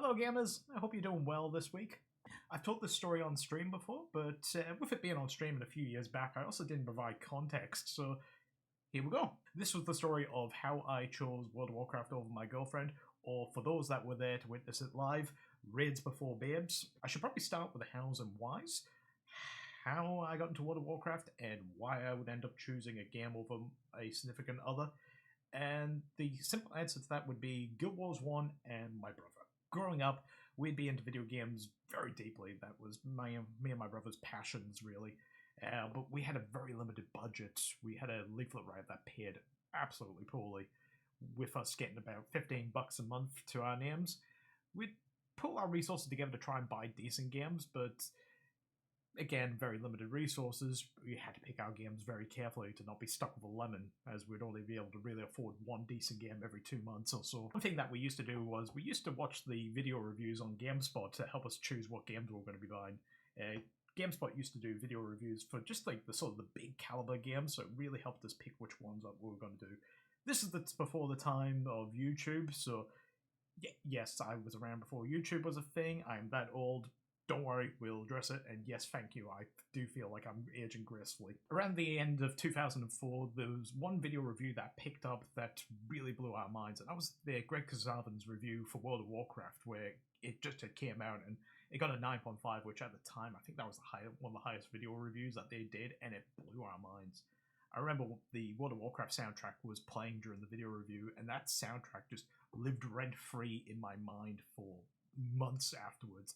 Hello gamers, I hope you're doing well this week. I've told this story on stream before, but with it being on stream in a few years back, I also didn't provide context, so here we go. This was the story of how I chose World of Warcraft over my girlfriend, or for those that were there to witness it live, Raids Before Babes. I should probably start with the hows and whys. How I got into World of Warcraft and why I would end up choosing a game over a significant other. And the simple answer to that would be Guild Wars 1 and my brother. Growing up, we'd be into video games very deeply. That was me and my brother's passions, really. But we had a very limited budget. We had a leaflet writer that paid absolutely poorly. With us getting about $15 a month to our names, we'd pull our resources together to try and buy decent games, but again, very limited resources. We had to pick our games very carefully to not be stuck with a lemon, as we'd only be able to really afford one decent game every 2 months or so. One thing that we used to do was we used to watch the video reviews on GameSpot to help us choose what games we were going to be buying. GameSpot used to do video reviews for just like the sort of the big caliber games, so it really helped us pick which ones that we were going to do. This is before the time of YouTube, so yes, I was around before YouTube was a thing. I am that old. Don't worry, we'll address it, and yes, thank you, I do feel like I'm aging gracefully. Around the end of 2004, there was one video review that picked up that really blew our minds, and that was the Greg Kazavan's review for World of Warcraft, where it just came out, and it got a 9.5, which at the time, I think that was one of the highest video reviews that they did, and it blew our minds. I remember the World of Warcraft soundtrack was playing during the video review, and that soundtrack just lived rent-free in my mind for months afterwards.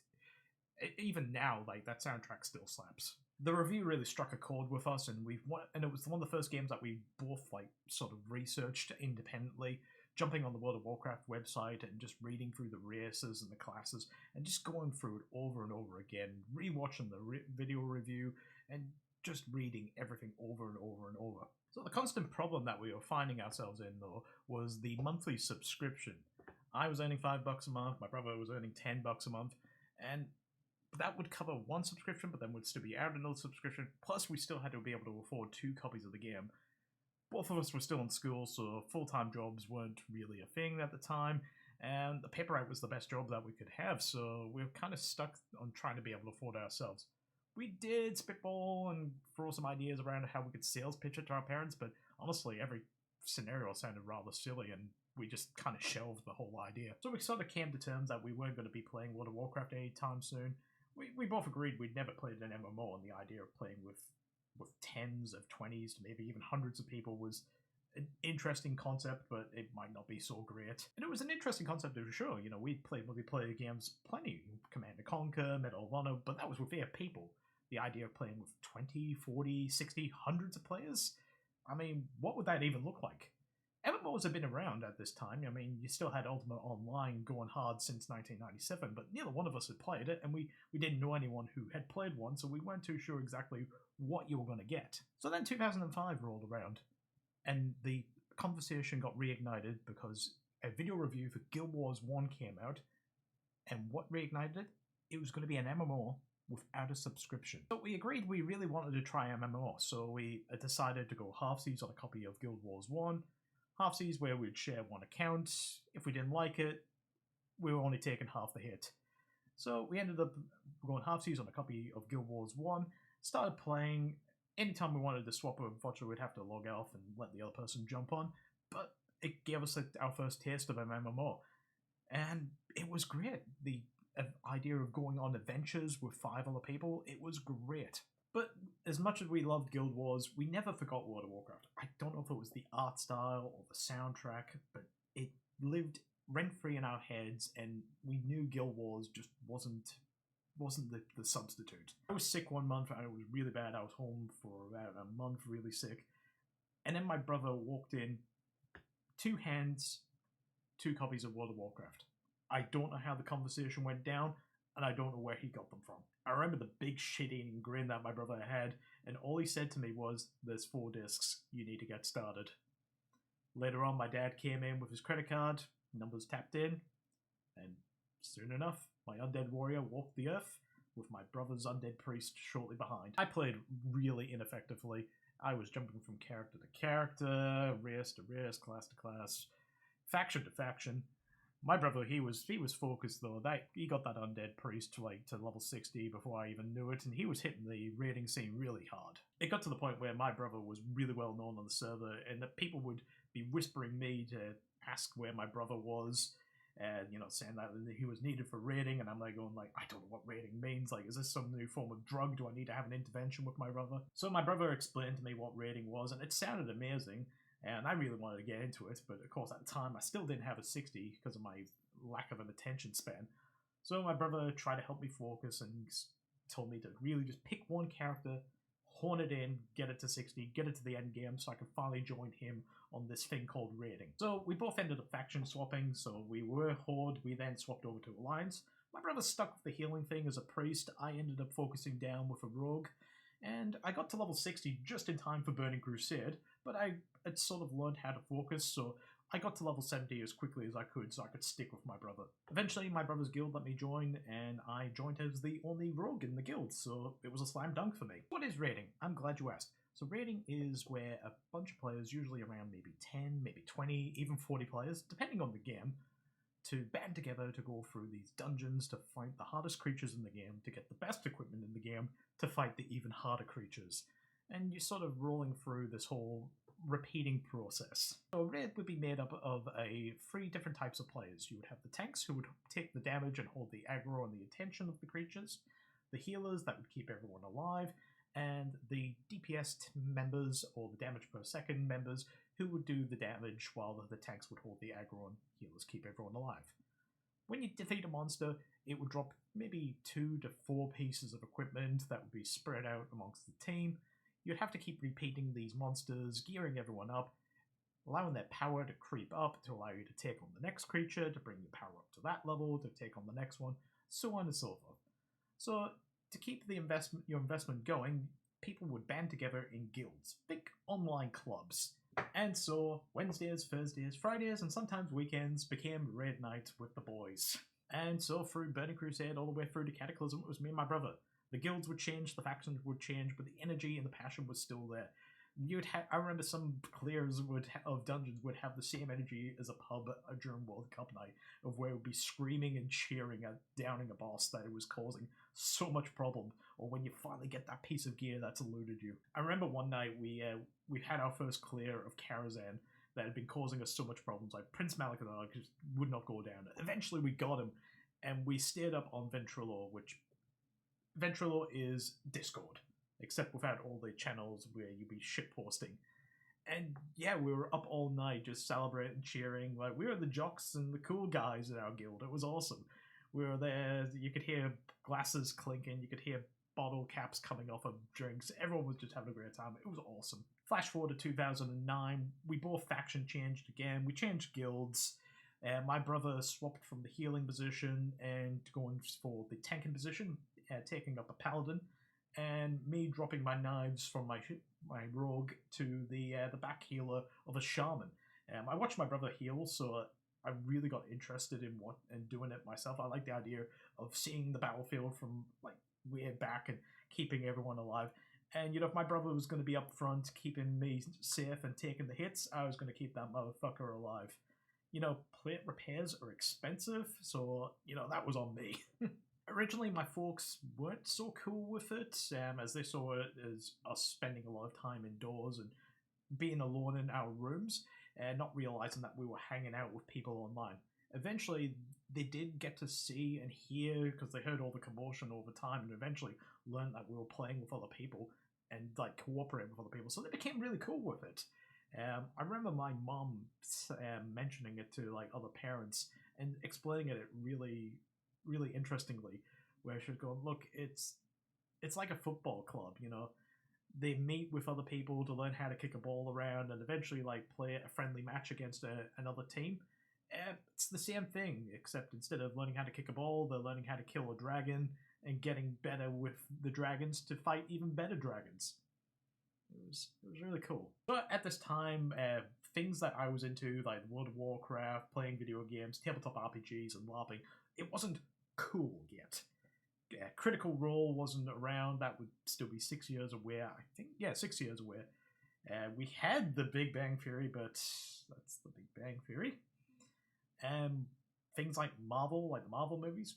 Even now, like, that soundtrack still slaps. The review really struck a chord with us, and it was one of the first games that we both like sort of researched independently, jumping on the World of Warcraft website and just reading through the races and the classes, and just going through it over and over again, rewatching the video review, and just reading everything over and over and over. So the constant problem that we were finding ourselves in, though, was the monthly subscription. I was earning $5 a month, my brother was earning $10 a month, and that would cover one subscription, but then we'd still be out another subscription. Plus, we still had to be able to afford 2 copies of the game. Both of us were still in school, so full-time jobs weren't really a thing at the time, and the paper route was the best job that we could have, so we were kind of stuck on trying to be able to afford it ourselves. We did spitball and throw some ideas around how we could sales pitch it to our parents, but honestly, every scenario sounded rather silly, and we just kind of shelved the whole idea. So we sort of came to terms that we weren't going to be playing World of Warcraft anytime soon. We both agreed we'd never played an MMO, and the idea of playing with tens of 20s to maybe even hundreds of people was an interesting concept, but it might not be so great. And it was an interesting concept for sure. You know, we'd played multiplayer games plenty, Command & Conquer, Medal of Honor, but that was with 8 people. The idea of playing with 20, 40, 60, hundreds of players? I mean, what would that even look like? MMOs have been around at this time. I mean, you still had Ultimate Online going hard since 1997, but neither one of us had played it, and we didn't know anyone who had played one, so we weren't too sure exactly what you were going to get. So then 2005 rolled around, and the conversation got reignited because a video review for Guild Wars 1 came out, and what reignited it? It was going to be an MMO without a subscription. So we agreed we really wanted to try MMO, so we decided to go halfsies on a copy of Guild Wars 1, halfsies where we'd share one account. If we didn't like it, we were only taking half the hit. So we ended up going halfsies on a copy of Guild Wars 1, started playing. Anytime we wanted to swap, unfortunately we'd have to log off and let the other person jump on, but it gave us our first taste of an MMO. And it was great. The idea of going on adventures with 5 other people, it was great. But as much as we loved Guild Wars, we never forgot World of Warcraft. I don't know if it was the art style or the soundtrack, but it lived rent-free in our heads, and we knew Guild Wars just wasn't the substitute. I was sick one month, and it was really bad. I was home for about a month, really sick. And then my brother walked in, 2 hands, 2 copies of World of Warcraft. I don't know how the conversation went down, and I don't know where he got them from. I remember the big shit-eating grin that my brother had, and all he said to me was, "There's 4 discs, you need to get started." Later on, my dad came in with his credit card, numbers tapped in, and soon enough, my undead warrior walked the earth with my brother's undead priest shortly behind. I played really ineffectively. I was jumping from character to character, race to race, class to class, faction to faction. My brother, he was focused though. That he got that undead priest to level 60 before I even knew it, and he was hitting the raiding scene really hard. It got to the point where my brother was really well known on the server, and that people would be whispering me to ask where my brother was, and saying that he was needed for raiding, and I'm like going like, I don't know what raiding means. Like, is this some new form of drug? Do I need to have an intervention with my brother? So my brother explained to me what raiding was, and it sounded amazing. And I really wanted to get into it, but of course at the time I still didn't have a 60 because of my lack of an attention span. So my brother tried to help me focus and told me to really just pick one character, hone it in, get it to 60, get it to the end game so I could finally join him on this thing called raiding. So we both ended up faction swapping, so we were Horde, we then swapped over to Alliance. My brother stuck with the healing thing as a priest, I ended up focusing down with a rogue, and I got to level 60 just in time for Burning Crusade, but I had sort of learned how to focus, so I got to level 70 as quickly as I could so I could stick with my brother. Eventually, my brother's guild let me join, and I joined as the only rogue in the guild, so it was a slam dunk for me. What is raiding? I'm glad you asked. So raiding is where a bunch of players, usually around maybe 10, maybe 20, even 40 players, depending on the game, to band together to go through these dungeons to fight the hardest creatures in the game, to get the best equipment in the game, to fight the even harder creatures. And you're sort of rolling through this whole repeating process. So a raid would be made up of three different types of players. You would have the tanks who would take the damage and hold the aggro and the attention of the creatures, the healers that would keep everyone alive, and the DPS members, or the damage per second members, who would do the damage while the tanks would hold the aggro and healers keep everyone alive. When you defeat a monster, it would drop maybe 2 to 4 pieces of equipment that would be spread out amongst the team. You'd have to keep repeating these monsters, gearing everyone up, allowing their power to creep up to allow you to take on the next creature, to bring your power up to that level, to take on the next one, so on and so forth. So to keep your investment going, people would band together in guilds, think online clubs. And so Wednesdays, Thursdays, Fridays, and sometimes weekends became raid night with the boys. And so through Burning Crusade all the way through to Cataclysm, it was me and my brother. The guilds would change, the factions would change, but the energy and the passion was still there. I remember some clears of dungeons would have the same energy as a pub during World Cup night, of where it would be screaming and cheering at downing a boss that it was causing so much problem, or when you finally get that piece of gear that's eluded you. I remember one night we had our first clear of Karazhan that had been causing us so much problems. Like Prince Malakadar just would not go down. Eventually we got him, and we stayed up on Ventrilo, which Ventrilo is Discord, except without all the channels where you'd be shitposting. And yeah, we were up all night just celebrating, cheering. Like, we were the jocks and the cool guys in our guild. It was awesome. We were there, you could hear glasses clinking, you could hear bottle caps coming off of drinks. Everyone was just having a great time. It was awesome. Flash forward to 2009, we both faction changed again. We changed guilds. My brother swapped from the healing position and going for the tanking position, taking up a paladin, and me dropping my knives from my rogue to the back healer of a shaman. I watched my brother heal, so I really got interested in doing it myself. I like the idea of seeing the battlefield from like way back and keeping everyone alive. And if my brother was going to be up front, keeping me safe and taking the hits, I was going to keep that motherfucker alive. Plate repairs are expensive, so that was on me. Originally, my folks weren't so cool with it, as they saw it as us spending a lot of time indoors and being alone in our rooms, and not realizing that we were hanging out with people online. Eventually, they did get to see and hear, because they heard all the commotion all the time, and eventually learned that we were playing with other people and cooperating with other people, so they became really cool with it. I remember my mom mentioning it to other parents and explaining it really, really interestingly, where she'd go, look, it's like a football club, They meet with other people to learn how to kick a ball around and eventually play a friendly match against another team. It's the same thing, except instead of learning how to kick a ball, they're learning how to kill a dragon and getting better with the dragons to fight even better dragons. It was really cool. But at this time, things that I was into, like World of Warcraft, playing video games, tabletop RPGs, and LARPing, it wasn't cool yet. Critical Role wasn't around. That would still be 6 years away, I think. Yeah, 6 years away. We had the Big Bang Theory, but that's the Big Bang Theory. things like Marvel, like the Marvel movies.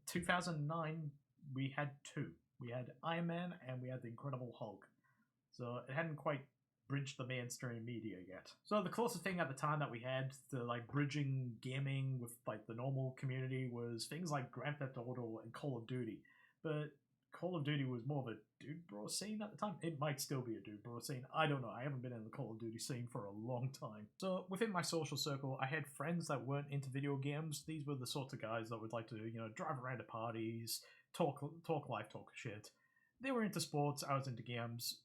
2009, we had two. We had Iron Man and we had the Incredible Hulk. So it hadn't quite bridged the mainstream media yet. So the closest thing at the time that we had to like bridging gaming with like the normal community was things like Grand Theft Auto and Call of Duty. But Call of Duty was more of a dude bro scene at the time. It might still be a dude bro scene. I don't know. I haven't been in the Call of Duty scene for a long time. So within my social circle, I had friends that weren't into video games. These were the sorts of guys that would like to, drive around to parties, talk life, talk shit. They were into sports, I was into games.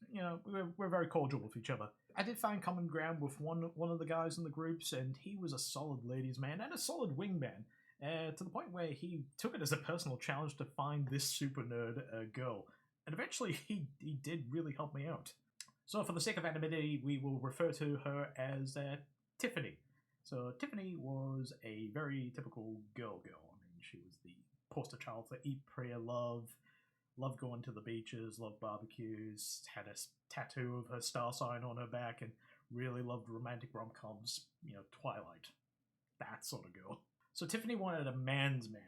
We're very cordial with each other. I did find common ground with one of the guys in the groups, and he was a solid ladies' man and a solid wingman. To the point where he took it as a personal challenge to find this super nerd girl. And eventually he did really help me out. So for the sake of anonymity, we will refer to her as Tiffany. So Tiffany was a very typical girl. I mean, she was the poster child for eat, pray, love going to the beaches, loved barbecues, had a tattoo of her star sign on her back, and really loved romantic rom-coms, Twilight. That sort of girl. So Tiffany wanted a man's man,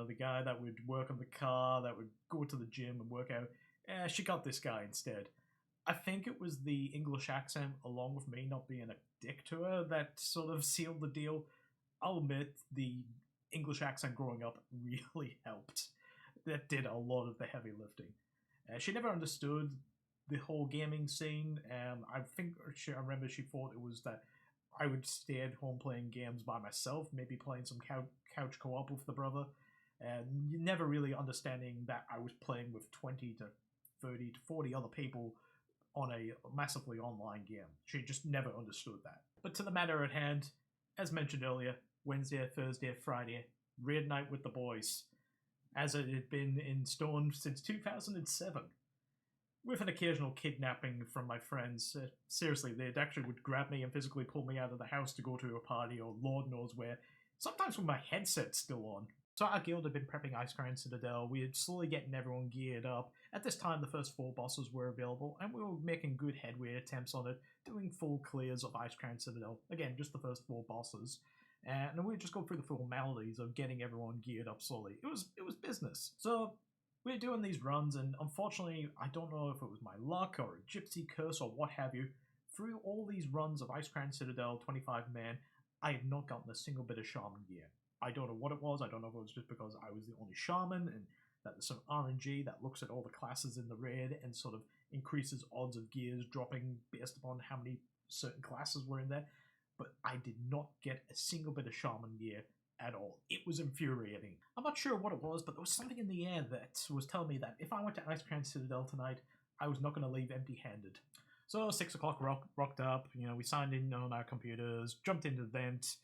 the guy that would work on the car, that would go to the gym and work out. She got this guy instead. I think it was the English accent, along with me not being a dick to her, that sort of sealed the deal. I'll admit, the English accent growing up really helped. That did a lot of the heavy lifting. She never understood the whole gaming scene. I remember she thought it was that I would stay at home playing games by myself, maybe playing some couch co-op with the brother, and never really understanding that I was playing with 20 to 30 to 40 other people on a massively online game. She just never understood that. But to the matter at hand, as mentioned earlier, Wednesday, Thursday, Friday, raid night with the boys, as it had been in stone since 2007. With an occasional kidnapping from my friends. Seriously, they actually would grab me and physically pull me out of the house to go to a party or Lord knows where, sometimes with my headset still on. So our guild had been prepping Ice Crown Citadel, we had slowly getting everyone geared up. At this time the first 4 bosses were available and we were making good headway attempts on it, doing full clears of Ice Crown Citadel. Again, just the first 4 bosses. And we would just go through the formalities of getting everyone geared up slowly. It was business. So we were doing these runs, and unfortunately, I don't know if it was my luck or a gypsy curse or what have you, through all these runs of Ice Crown Citadel 25-man, I had not gotten a single bit of shaman gear. I don't know what it was. I don't know if it was just because I was the only shaman and that there's some RNG that looks at all the classes in the raid and sort of increases odds of gears dropping based upon how many certain classes were in there. But I did not get a single bit of shaman gear at all. It was infuriating. I'm not sure what it was, but there was something in the air that was telling me that if I went to Ice Crown Citadel tonight, I was not going to leave empty-handed. So 6 o'clock rocked up, we signed in on our computers, jumped into the vent,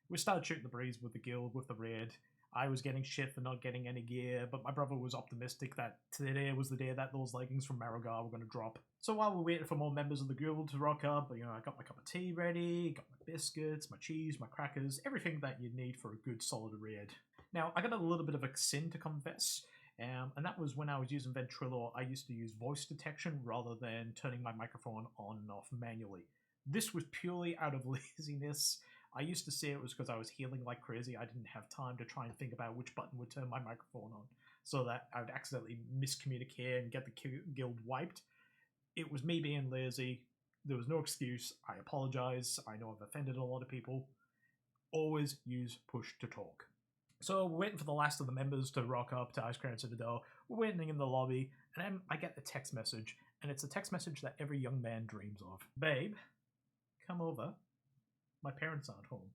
we started shooting the breeze with the guild, with the raid. I was getting shit for not getting any gear, but my brother was optimistic that today was the day that those leggings from Marigar were going to drop. So while we waited for more members of the guild to rock up, I got my cup of tea ready, got my biscuits, my cheese, my crackers, everything that you need for a good solid raid. Now, I got a little bit of a sin to confess, and that was when I was using Ventrilo, I used to use voice detection rather than turning my microphone on and off manually. This was purely out of laziness. I used to say it was because I was healing like crazy. I didn't have time to try and think about which button would turn my microphone on so that I would accidentally miscommunicate and get the guild wiped. It was me being lazy. There was no excuse. I apologize. I know I've offended a lot of people. Always use push to talk. So we're waiting for the last of the members to rock up to Ice Crown Citadel. We're waiting in the lobby, and then I get a text message, and it's a text message that every young man dreams of. Babe, come over. My parents aren't home.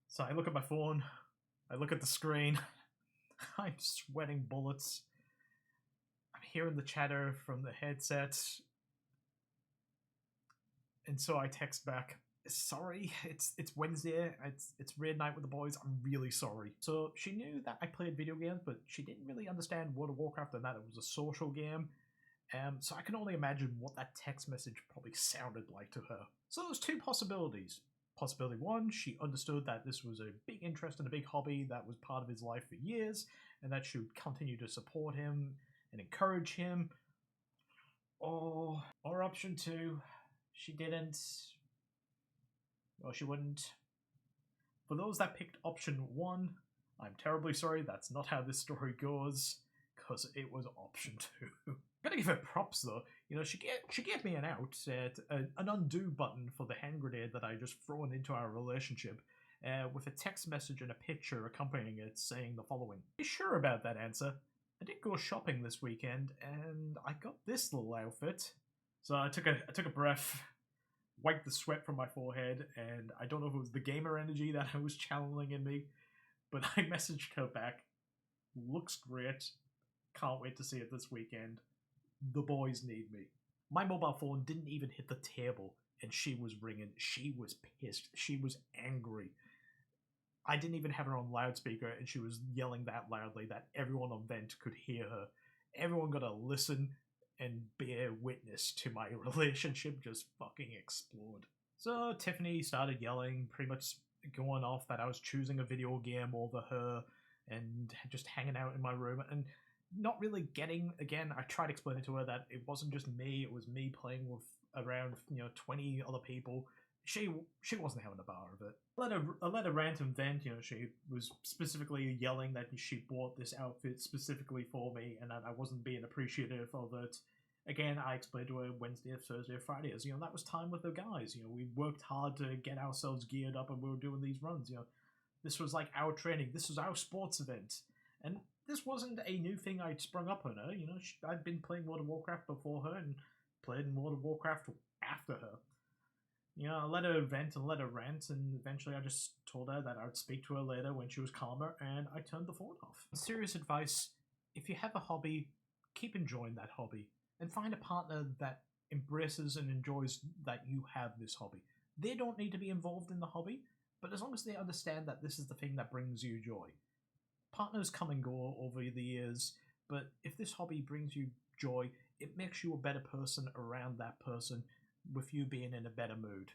So I look at my phone, I look at the screen, I'm sweating bullets. I'm hearing the chatter from the headset. And so I text back, sorry, it's Wednesday, it's raid night with the boys, I'm really sorry. So she knew that I played video games, but she didn't really understand World of Warcraft and that it was a social game. So I can only imagine what that text message probably sounded like to her. So there's 2 possibilities. Possibility 1, she understood that this was a big interest and a big hobby that was part of his life for years, and that she would continue to support him and encourage him. Or option 2, she didn't. Or she wouldn't. For those that picked option 1, I'm terribly sorry, that's not how this story goes, because it was option 2. Gotta give her props though, you know, she gave me an out, an undo button for the hand grenade that I just thrown into our relationship, with a text message and a picture accompanying it saying the following. Be sure about that answer. I did go shopping this weekend and I got this little outfit. So I took a breath, wiped the sweat from my forehead, and I don't know if it was the gamer energy that I was channeling in me, but I messaged her back. Looks great. Can't wait to see it this weekend. The boys need me. My mobile phone didn't even hit the table and she was ringing. She was pissed. She was angry. I didn't even have her on loudspeaker and she was yelling that loudly that everyone on Vent could hear her. Everyone got to listen and bear witness to my relationship just fucking explode. So Tiffany started yelling, pretty much going off that I was choosing a video game over her and just hanging out in my room and not really getting, again, I tried explaining to her that it wasn't just me, it was me playing with around, 20 other people. She wasn't having a bar of it. I let her rant and vent, she was specifically yelling that she bought this outfit specifically for me and that I wasn't being appreciative of it. Again, I explained to her Wednesday, Thursday, Fridays, that was time with the guys. We worked hard to get ourselves geared up and we were doing these runs, This was like our training. This was our sports event. And this wasn't a new thing I'd sprung up on her. I'd been playing World of Warcraft before her and played in World of Warcraft after her. I let her vent and let her rant, and eventually I just told her that I would speak to her later when she was calmer, and I turned the phone off. Serious advice, if you have a hobby, keep enjoying that hobby, and find a partner that embraces and enjoys that you have this hobby. They don't need to be involved in the hobby, but as long as they understand that this is the thing that brings you joy. Partners come and go over the years, but if this hobby brings you joy, it makes you a better person around that person, with you being in a better mood.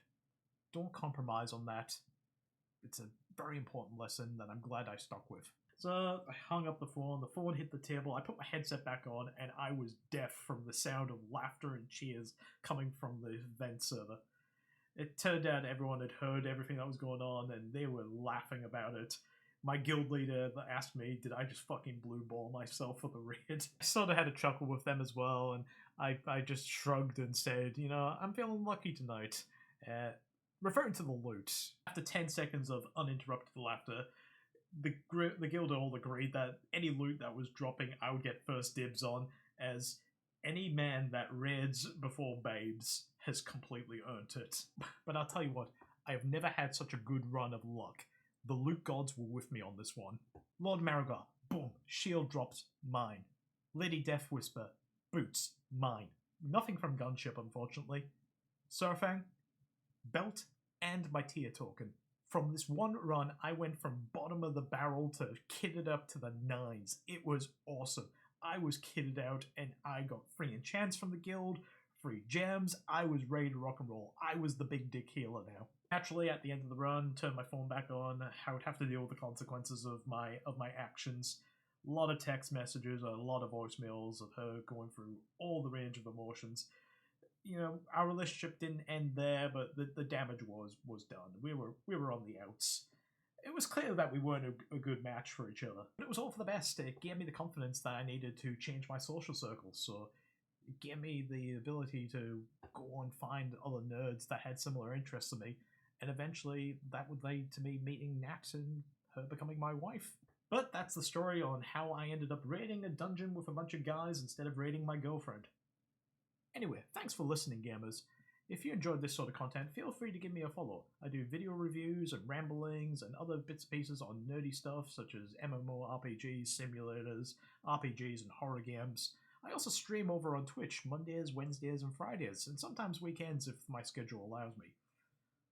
Don't compromise on that. It's a very important lesson that I'm glad I stuck with. So I hung up the phone hit the table, I put my headset back on, and I was deaf from the sound of laughter and cheers coming from the Vent server. It turned out everyone had heard everything that was going on, and they were laughing about it. My guild leader asked me, did I just fucking blue ball myself for the raid? I sort of had a chuckle with them as well, and I just shrugged and said, I'm feeling lucky tonight. Referring to the loot, after 10 seconds of uninterrupted laughter, the guild all agreed that any loot that was dropping I would get first dibs on, as any man that raids before babes has completely earned it. But I'll tell you what, I have never had such a good run of luck. The loot gods were with me on this one. Lord Marigar, boom, shield drops, mine. Lady Death Whisper, boots, mine. Nothing from Gunship, unfortunately. Surfang, belt, and my tier token. From this one run, I went from bottom of the barrel to kitted up to the 9s. It was awesome. I was kitted out, and I got free enchants from the guild, free gems. I was ready to rock and roll. I was the big dick healer now. Naturally, at the end of the run, turned my phone back on. I would have to deal with the consequences of my actions. A lot of text messages, a lot of voicemails of her going through all the range of emotions. Our relationship didn't end there, but the damage was done. We were on the outs. It was clear that we weren't a good match for each other, but it was all for the best. It gave me the confidence that I needed to change my social circles, so it gave me the ability to go and find other nerds that had similar interests to me, and eventually that would lead to me meeting Nat and her becoming my wife. But that's the story on how I ended up raiding a dungeon with a bunch of guys instead of raiding my girlfriend. Anyway, thanks for listening, gamers. If you enjoyed this sort of content, feel free to give me a follow. I do video reviews and ramblings and other bits and pieces on nerdy stuff such as MMORPGs, simulators, RPGs, and horror games. I also stream over on Twitch Mondays, Wednesdays, and Fridays, and sometimes weekends if my schedule allows me.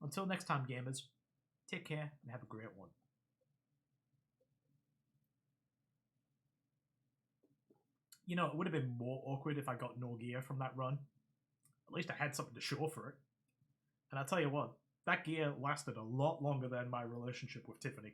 Until next time, gamers, take care and have a great one. It would have been more awkward if I got no gear from that run. At least I had something to show for it. And I'll tell you what, that gear lasted a lot longer than my relationship with Tiffany.